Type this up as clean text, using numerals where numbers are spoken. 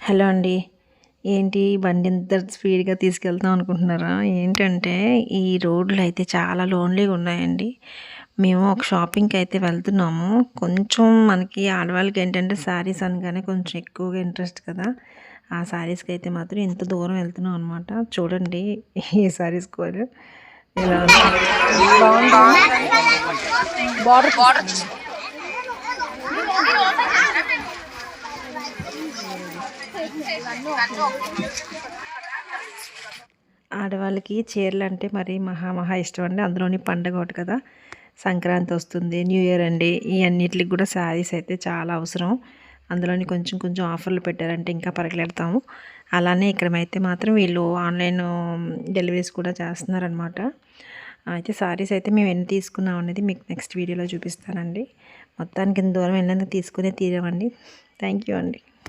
Hello అండి. ఏంటి బండి ఇంత స్పీడ్‌గా తీసుకెళ్తాం అనుకుంటున్నారా? ఏంటంటే ఈ రోడ్లు అయితే చాలా లోన్లీగా ఉన్నాయండి. మేము ఒక షాపింగ్‌కి అయితే వెళ్తున్నాము. కొంచెం మనకి ఆడవాళ్ళకి ఏంటంటే శారీస్ అనగానే కొంచెం ఎక్కువగా ఇంట్రెస్ట్ కదా! ఆ శారీస్‌కి అయితే మాత్రం ఇంత దూరం వెళ్తున్నాం అనమాట. చూడండి ఈ శారీస్ కూడా ఇలా బార్డర్ ఆడవాళ్ళకి చీరలంటే మరి మహా ఇష్టం అండి. అందులోని పండగ ఒకటి కదా! సంక్రాంతి వస్తుంది, న్యూ ఇయర్ అండి. ఈ అన్నిట్లికి కూడా శారీస్ అయితే చాలా అవసరం. అందులోని కొంచెం కొంచెం ఆఫర్లు పెట్టారంటే ఇంకా పరిగెడతాము. అలానే ఇక్కడైతే మాత్రం వీళ్ళు ఆన్‌లైన్ డెలివరీస్ కూడా చేస్తున్నారనమాట. అయితే శారీస్ అయితే మేము ఎన్ని తీసుకున్నాం అనేది మీకు నెక్స్ట్ వీడియోలో చూపిస్తానండి. మొత్తానికి ఇంత దూరం వెళ్ళినందుకు తీసుకునే తీరామండి. థ్యాంక్ యూ అండి.